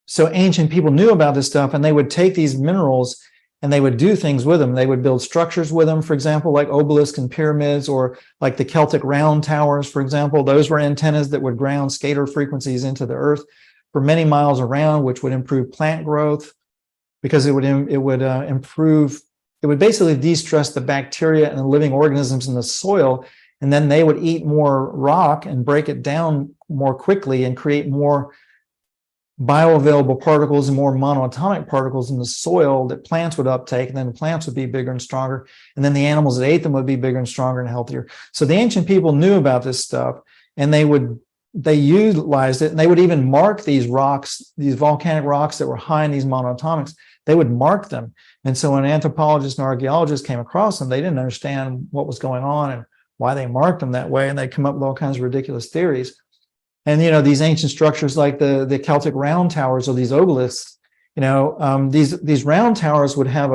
so ancient people knew about this stuff, and they would take these minerals and they would do things with them. They would build structures with them, for example, like obelisks and pyramids, or like the Celtic round towers, for example. Those were antennas that would ground scalar frequencies into the earth for many miles around, which would improve plant growth because it would basically de-stress the bacteria and the living organisms in the soil, and then they would eat more rock and break it down more quickly and create more bioavailable particles and more monoatomic particles in the soil that plants would uptake, and then the plants would be bigger and stronger, and then the animals that ate them would be bigger and stronger and healthier. So the ancient people knew about this stuff, and they utilized it, and they would even mark these rocks, these volcanic rocks that were high in these monoatomics. They would mark them. And so when anthropologists and archaeologists came across them, they didn't understand what was going on and why they marked them that way, and they come up with all kinds of ridiculous theories. And these ancient structures like the Celtic round towers or these obelisks, these round towers would have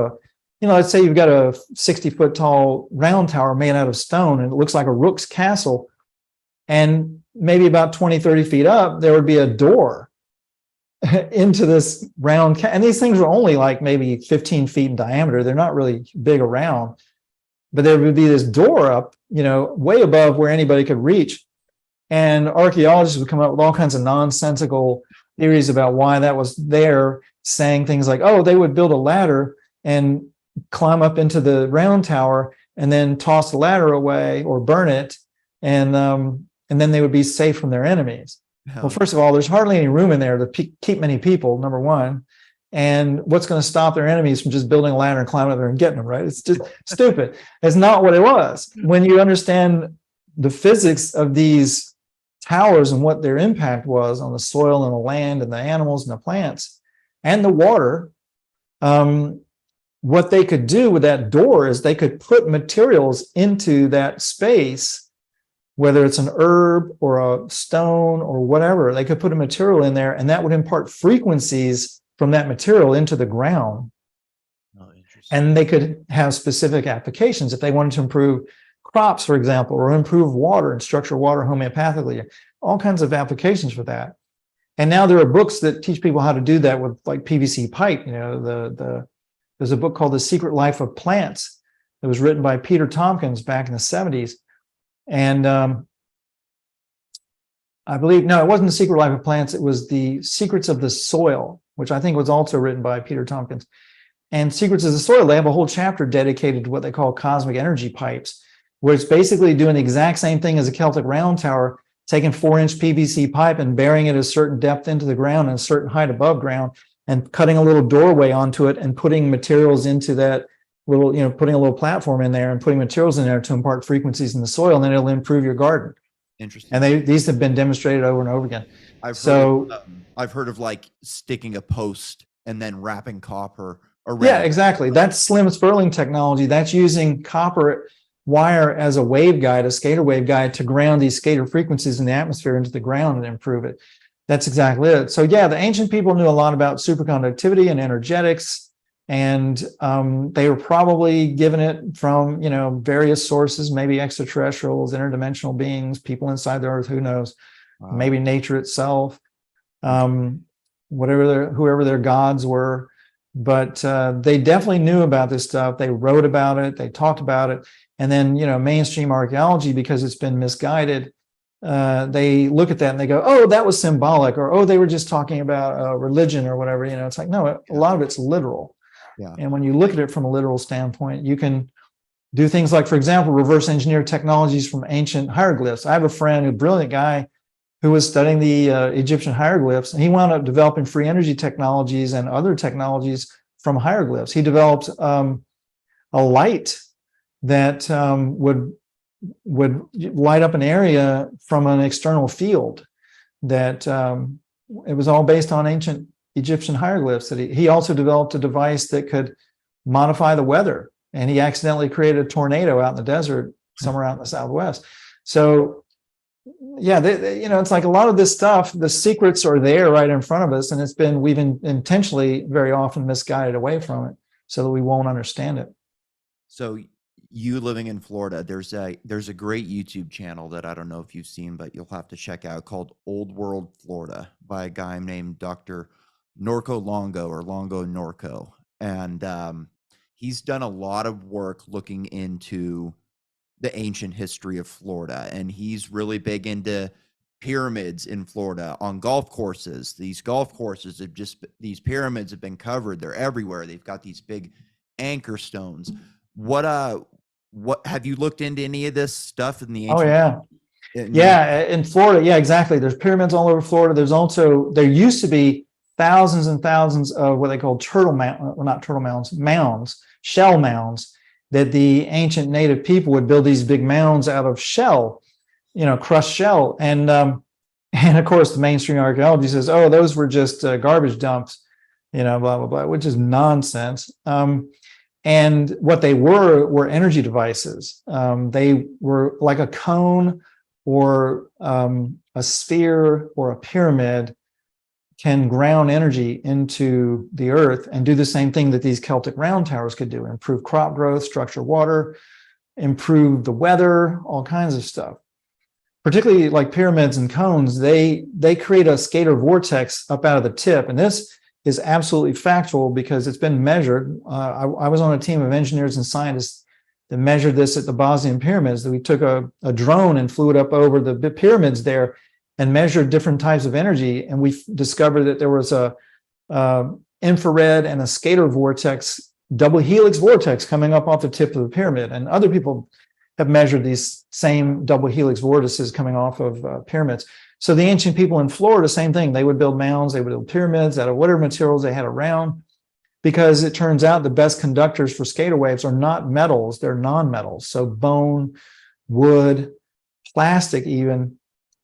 let's say you've got a 60-foot tall round tower made out of stone, and it looks like a rook's castle, and maybe about 20, 30 feet up, there would be a door into this round, and these things are only like maybe 15 feet in diameter. They're not really big around, but there would be this door up, way above where anybody could reach. And archaeologists would come up with all kinds of nonsensical theories about why that was there, saying things like, oh, they would build a ladder and climb up into the round tower and then toss the ladder away or burn it, and then they would be safe from their enemies. Oh. Well, first of all, there's hardly any room in there to keep many people, number one. And what's going to stop their enemies from just building a ladder and climbing up there and getting them, right? It's just stupid. It's not what it was. When you understand the physics of these towers and what their impact was on the soil and the land and the animals and the plants, and the water. What they could do with that door is they could put materials into that space, whether it's an herb or a stone or whatever. They could put a material in there, and that would impart frequencies from that material into the ground. Oh, interesting. And they could have specific applications if they wanted to improve crops, for example, or improve water and structure water homeopathically, all kinds of applications for that. And now there are books that teach people how to do that with like PVC pipe. You know, there's a book called The Secret Life of Plants that was written by Peter Tompkins back in the 70s. And I believe, no, it wasn't The Secret Life of Plants. It was The Secrets of the Soil, which I think was also written by Peter Tompkins. And Secrets of the Soil, they have a whole chapter dedicated to what they call cosmic energy pipes, where it's basically doing the exact same thing as a Celtic round tower, taking 4-inch PVC pipe and burying it at a certain depth into the ground and a certain height above ground, and cutting a little doorway onto it and putting materials into that little, you know, putting a little platform in there and putting materials in there to impart frequencies in the soil, and then it'll improve your garden. Interesting. And these have been demonstrated over and over again. I've heard of like sticking a post and then wrapping copper around. Yeah, exactly. That's slim spurling technology. That's using copper wire as a waveguide, a scalar waveguide, to ground these scalar frequencies in the atmosphere into the ground and improve it. That's exactly it. So yeah, the ancient people knew a lot about superconductivity and energetics, and they were probably given it from, you know, various sources, maybe extraterrestrials, interdimensional beings, people inside the earth, who knows, maybe nature itself, whoever their gods were. But they definitely knew about this stuff. They wrote about it, they talked about it. And then, you know, mainstream archaeology, because it's been misguided, they look at that and they go, oh, that was symbolic, or, oh, they were just talking about religion or whatever. You know, it's like, no, a lot of it's literal. Yeah. And when you look at it from a literal standpoint, you can do things like, for example, reverse engineer technologies from ancient hieroglyphs. I have a friend, a brilliant guy, who was studying the Egyptian hieroglyphs, and he wound up developing free energy technologies and other technologies from hieroglyphs. He developed a light that would light up an area from an external field. That it was all based on ancient Egyptian hieroglyphs. That he also developed a device that could modify the weather, and he accidentally created a tornado out in the desert somewhere out in the Southwest. So yeah, you know, it's like a lot of this stuff, the secrets are there right in front of us, and we've intentionally very often misguided away from it so that we won't understand it. So you living in Florida, there's a great YouTube channel that I don't know if you've seen, but you'll have to check out, called Old World Florida, by a guy named Dr. Norco Longo, or Longo Norco. And he's done a lot of work looking into the ancient history of Florida. And he's really big into pyramids in Florida on golf courses. These golf courses have these pyramids have been covered. They're everywhere. They've got these big anchor stones. What have you looked into any of this stuff in the ancient? Oh yeah. In Florida, yeah, exactly. There's pyramids all over Florida. There used to be thousands and thousands of what they call mounds, shell mounds, that the ancient native people would build these big mounds out of shell, you know, crushed shell. And of course, the mainstream archaeology says, oh, those were just garbage dumps, you know, blah, blah, blah, which is nonsense. And what they were energy devices. They were like a cone or a sphere or a pyramid can ground energy into the earth and do the same thing that these Celtic round towers could do: improve crop growth, structure water, improve the weather, all kinds of stuff. Particularly like pyramids and cones, they create a scalar vortex up out of the tip. And this is absolutely factual because it's been measured. I was on a team of engineers and scientists that measured this at the Bosnian pyramids. That we took a drone and flew it up over the pyramids there and measured different types of energy. And we discovered that there was a infrared and a scalar vortex, double helix vortex coming up off the tip of the pyramid. And other people have measured these same double helix vortices coming off of pyramids. So the ancient people in Florida, same thing. They would build mounds, they would build pyramids out of whatever materials they had around, because it turns out the best conductors for scalar waves are not metals, they're non-metals. So bone, wood, plastic even,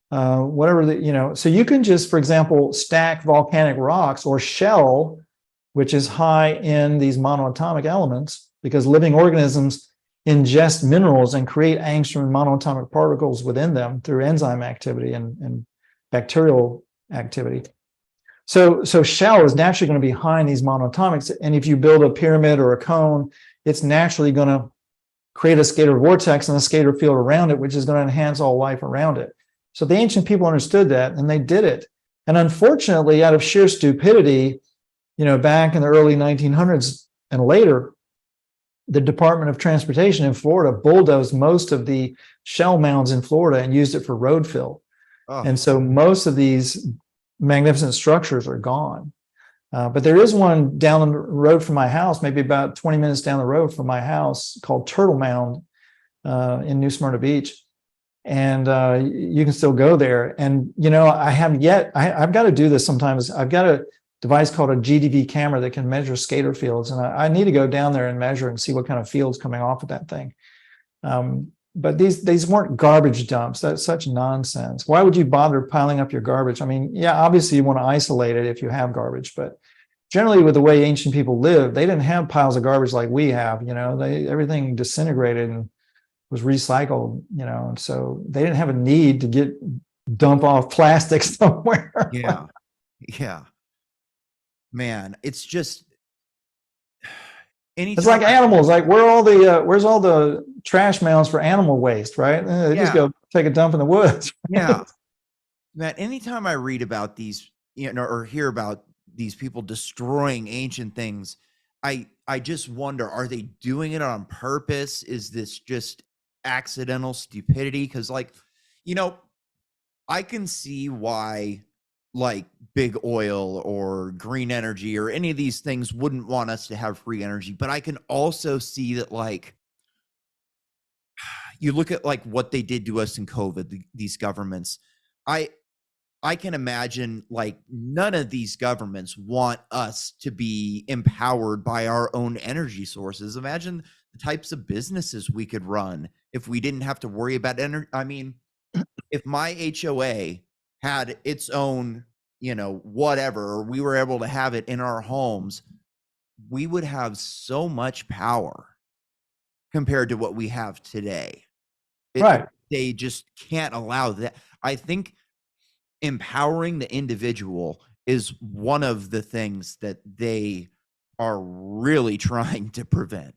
whatever, so you can just, for example, stack volcanic rocks or shell which is high in these monoatomic elements, because living organisms ingest minerals and create angstrom and monoatomic particles within them through enzyme activity and bacterial activity. So shell is naturally going to be high in these monoatomics. And if you build a pyramid or a cone, it's naturally going to create a scalar vortex and a scalar field around it, which is going to enhance all life around it. So the ancient people understood that, and they did it. And unfortunately, out of sheer stupidity, back in the early 1900s and later, the Department of Transportation in Florida bulldozed most of the shell mounds in Florida and used it for road fill. Oh. And so most of these magnificent structures are gone. But there is one down the road from my house, maybe about 20 minutes down the road from my house, called Turtle Mound in New Smyrna Beach. And you can still go there. And, I've got to do this sometimes. I've got a device called a GDV camera that can measure scalar fields. And I need to go down there and measure and see what kind of fields coming off of that thing. But these weren't garbage dumps. That's such nonsense. Why would you bother piling up your garbage? I mean, yeah, obviously you want to isolate it if you have garbage, but generally with the way ancient people lived, they didn't have piles of garbage like we have. Everything disintegrated and was recycled, and so they didn't have a need to dump off plastic somewhere. Yeah. Yeah. Man, it's just it's like animals. Like where's all the trash mounds for animal waste, right? They just go take a dump in the woods. Right? Yeah, man. Anytime I read about these, or hear about these people destroying ancient things, I just wonder: are they doing it on purpose? Is this just accidental stupidity? Because, I can see why, big oil or green energy or any of these things wouldn't want us to have free energy. But I can also see that, you look at what they did to us in COVID, these governments, I can imagine none of these governments want us to be empowered by our own energy sources. Imagine the types of businesses we could run if we didn't have to worry about energy. I mean, if my HOA had its own, whatever, or we were able to have it in our homes, we would have so much power compared to what we have today. Right. They just can't allow that. I think empowering the individual is one of the things that they are really trying to prevent.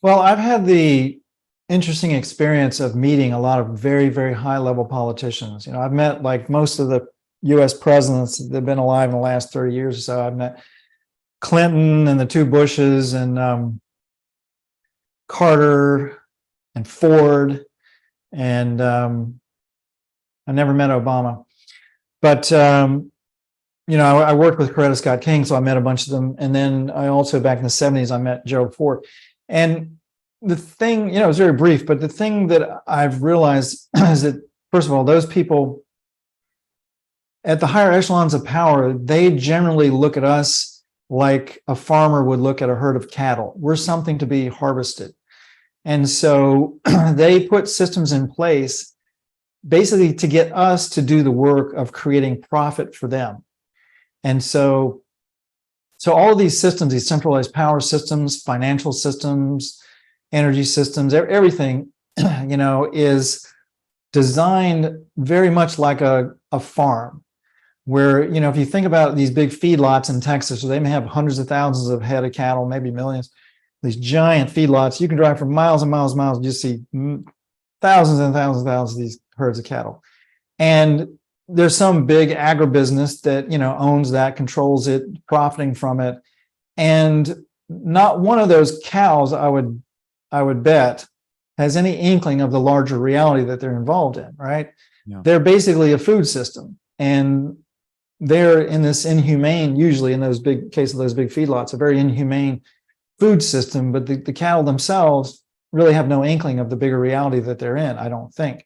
Well, I've had the interesting experience of meeting a lot of very, very high level politicians. I've met most of the US presidents that have been alive in the last 30 years or so. I've met Clinton and the two Bushes and Carter and Ford, and I never met Obama. But, I worked with Coretta Scott King, so I met a bunch of them. And then I also, back in the 70s, I met Gerald Ford. And the thing, it was very brief, but the thing that I've realized is that, first of all, those people at the higher echelons of power, they generally look at us like a farmer would look at a herd of cattle. We're something to be harvested. And so they put systems in place basically to get us to do the work of creating profit for them. And so all of these systems, these centralized power systems, financial systems, energy systems, everything, is designed very much like a farm, where, if you think about these big feedlots in Texas, so they may have hundreds of thousands of head of cattle, maybe millions, these giant feedlots. You can drive for miles and miles and miles and just see thousands and thousands and thousands of these herds of cattle. And there's some big agribusiness that, owns that, controls it, profiting from it. And not one of those cows, I would bet, has any inkling of the larger reality that they're involved in, right? Yeah. They're basically a food system. And they're in this inhumane, usually in those big cases of those big feedlots, a very inhumane food system, but the cattle themselves really have no inkling of the bigger reality that they're in, I don't think.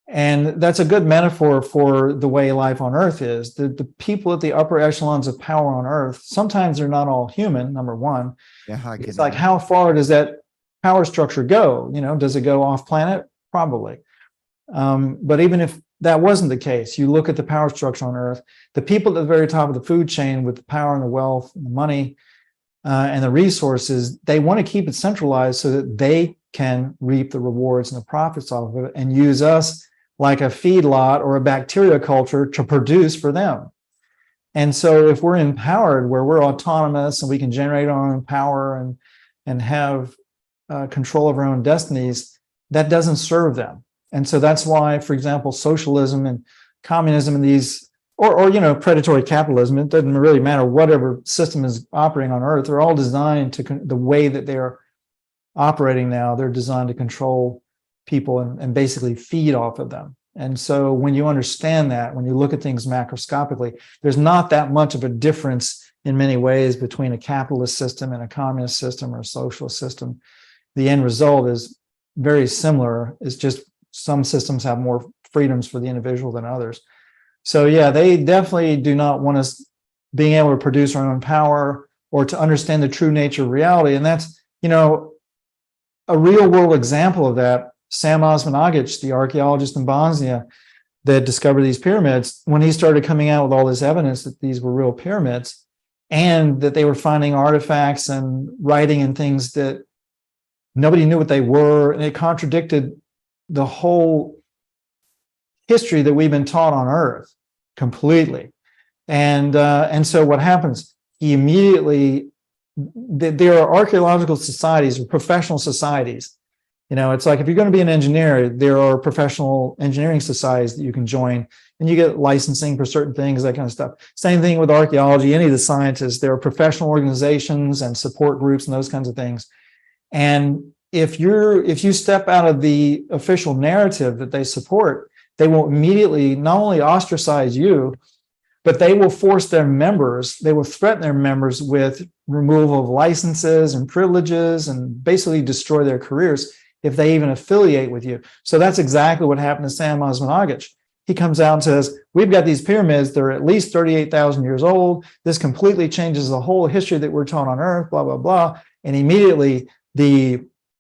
And that's a good metaphor for the way life on Earth is. The people at the upper echelons of power on Earth, sometimes they're not all human, number one. Yeah, it's like, how far does that power structure go? Does it go off planet? Probably. But even if that wasn't the case, you look at the power structure on Earth, the people at the very top of the food chain with the power and the wealth and the money and the resources, they want to keep it centralized so that they can reap the rewards and the profits off of it and use us like a feedlot or a bacteria culture to produce for them. And so if we're empowered, where we're autonomous and we can generate our own power and have control of our own destinies, that doesn't serve them. And so that's why, for example, socialism and communism and these, or predatory capitalism, it doesn't really matter whatever system is operating on Earth, they're all designed to, the way that they're operating now, they're designed to control people and basically feed off of them. And so when you understand that, when you look at things macroscopically, there's not that much of a difference in many ways between a capitalist system and a communist system or a socialist system. The end result is very similar. It's just some systems have more freedoms for the individual than others. So yeah, they definitely do not want us being able to produce our own power or to understand the true nature of reality. And that's, a real world example of that. Sam Osmanagic, the archaeologist in Bosnia that discovered these pyramids, when he started coming out with all this evidence that these were real pyramids and that they were finding artifacts and writing and things that nobody knew what they were, and it contradicted the whole history that we've been taught on Earth completely. And so what happens? He immediately, there are archaeological societies or professional societies. It's like if you're going to be an engineer, there are professional engineering societies that you can join, and you get licensing for certain things, that kind of stuff. Same thing with archaeology, any of the scientists, there are professional organizations and support groups and those kinds of things. And if you step out of the official narrative that they support, they will immediately not only ostracize you, but they will force their members, they will threaten their members with removal of licenses and privileges and basically destroy their careers if they even affiliate with you. So that's exactly what happened to Sam Osmanagic. He comes out and says, we've got these pyramids, they're at least 38,000 years old. This completely changes the whole history that we're taught on Earth, blah, blah, blah. And immediately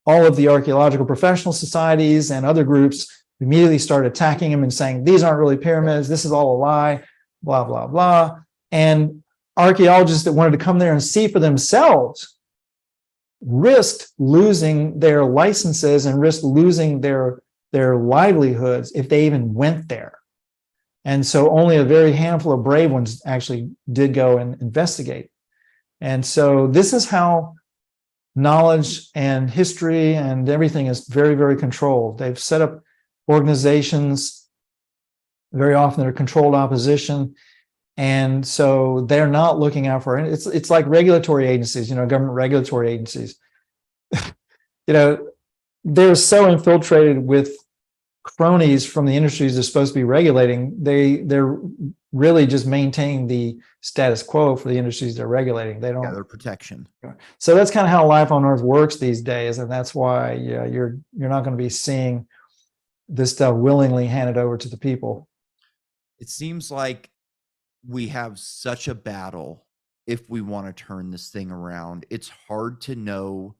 all of the archaeological professional societies and other groups immediately start attacking him and saying, these aren't really pyramids, this is all a lie, blah, blah, blah. And archaeologists that wanted to come there and see for themselves risked losing their licenses and risked losing their livelihoods if they even went there. And so only a very handful of brave ones actually did go and investigate. And so this is how knowledge and history and everything is very, very controlled. They've set up organizations, very often they're controlled opposition. And so they're not looking out for it. It's like regulatory agencies, government regulatory agencies. They're so infiltrated with cronies from the industries they're supposed to be regulating. They're really just maintaining the status quo for the industries they're regulating. They don't. Yeah, their protection. So that's kind of how life on Earth works these days, and that's why you're not going to be seeing this stuff willingly handed over to the people. It seems like we have such a battle if we want to turn this thing around. It's hard to know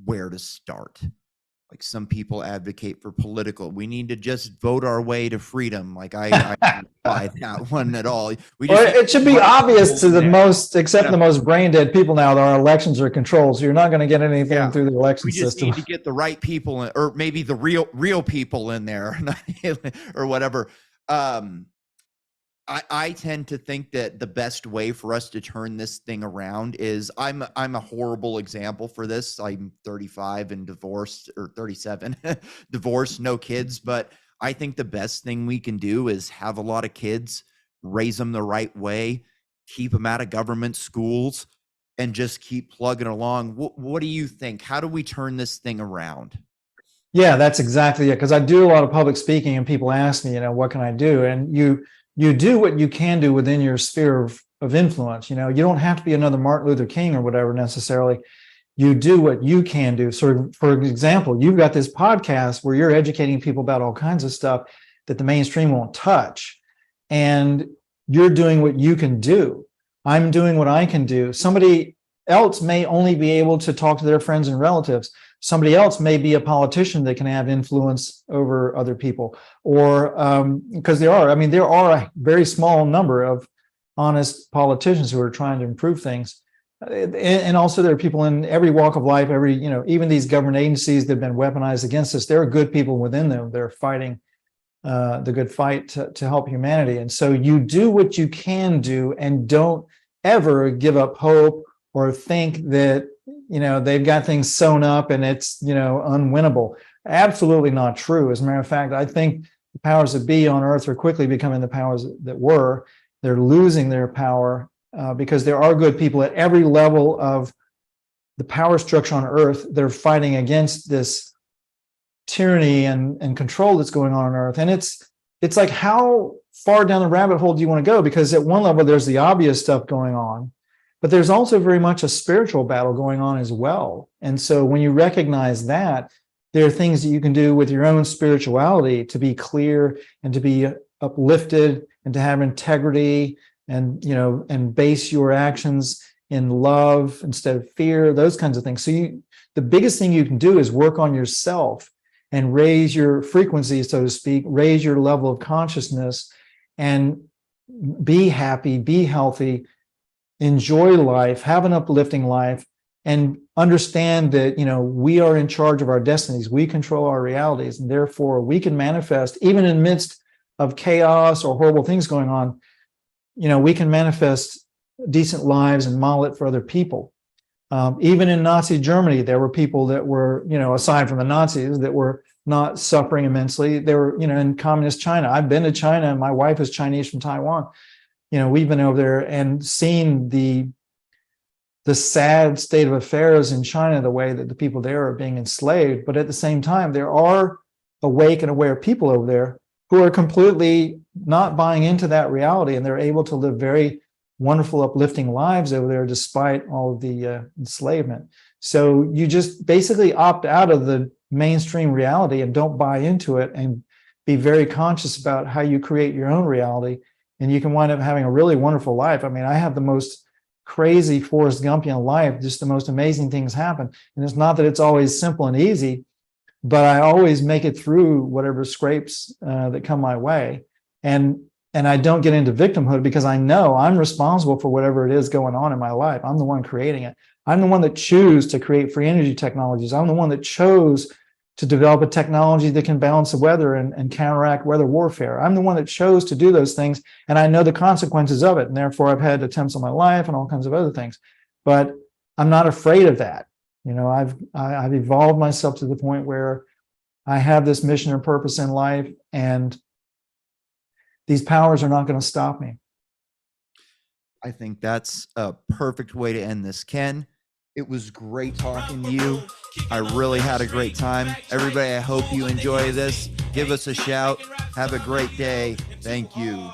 where to start. Like some people advocate for political, we need to just vote our way to freedom. Like I don't buy that one at all. It should be obvious to the most, except the most brain dead people now, that our elections are controlled. So you're not going to get anything through the election system. We just need to get the right people, or maybe the real people in there, or whatever. I tend to think that the best way for us to turn this thing around is I'm a horrible example for this. I'm 35 and divorced, or 37, divorced, no kids. But I think the best thing we can do is have a lot of kids, raise them the right way, keep them out of government schools, and just keep plugging along. What do you think? How do we turn this thing around? Yeah, that's exactly it. Because I do a lot of public speaking and people ask me, what can I do? And you do what you can do within your sphere of influence. You don't have to be another Martin Luther King or whatever necessarily. You do what you can do. So for example, you've got this podcast where you're educating people about all kinds of stuff that the mainstream won't touch. And you're doing what you can do. I'm doing what I can do. Somebody else may only be able to talk to their friends and relatives. somebody else may be a politician that can have influence over other people, or because there are a very small number of honest politicians who are trying to improve things. And also there are people in every walk of life, even these government agencies that have been weaponized against us, there are good people within them. They're fighting the good fight to help humanity. And so you do what you can do, and don't ever give up hope or think that, they've got things sewn up and it's, unwinnable. Absolutely not true. As a matter of fact, I think the powers that be on earth are quickly becoming the powers that were. They're losing their power because there are good people at every level of the power structure on earth. They're fighting against this tyranny and control that's going on earth. And it's like, how far down the rabbit hole do you want to go? Because at one level, there's the obvious stuff going on, but there's also very much a spiritual battle going on as well. And so when you recognize that, there are things that you can do with your own spirituality to be clear and to be uplifted and to have integrity and base your actions in love instead of fear, those kinds of things. So the biggest thing you can do is work on yourself and raise your frequency, so to speak, raise your level of consciousness, and be happy, be healthy, enjoy life, have an uplifting life, and understand that, we are in charge of our destinies. We control our realities, and therefore we can manifest, even in the midst of chaos or horrible things going on, we can manifest decent lives and model it for other people. Even in Nazi Germany, there were people that were, aside from the Nazis, that were not suffering immensely. They were, in communist China. I've been to China, and my wife is Chinese from Taiwan. We've been over there and seen the sad state of affairs in China, the way that the people there are being enslaved. But at the same time, there are awake and aware people over there who are completely not buying into that reality, and they're able to live very wonderful, uplifting lives over there despite all of the enslavement. So you just basically opt out of the mainstream reality and don't buy into it, and be very conscious about how you create your own reality, and you can wind up having a really wonderful life. I mean, I have the most crazy Forrest Gumpian life, just the most amazing things happen. And it's not that it's always simple and easy, but I always make it through whatever scrapes that come my way. And I don't get into victimhood, because I know I'm responsible for whatever it is going on in my life. I'm the one creating it. I'm the one that chose to create free energy technologies. I'm the one that chose to develop a technology that can balance the weather and counteract weather warfare. I'm the one that chose to do those things, and I know the consequences of it. And therefore, I've had attempts on my life and all kinds of other things. But I'm not afraid of that. I've evolved myself to the point where I have this mission or purpose in life, and these powers are not going to stop me. I think that's a perfect way to end this, Ken. It was great talking to you. I really had a great time. Everybody, I hope you enjoy this. Give us a shout. Have a great day. Thank you.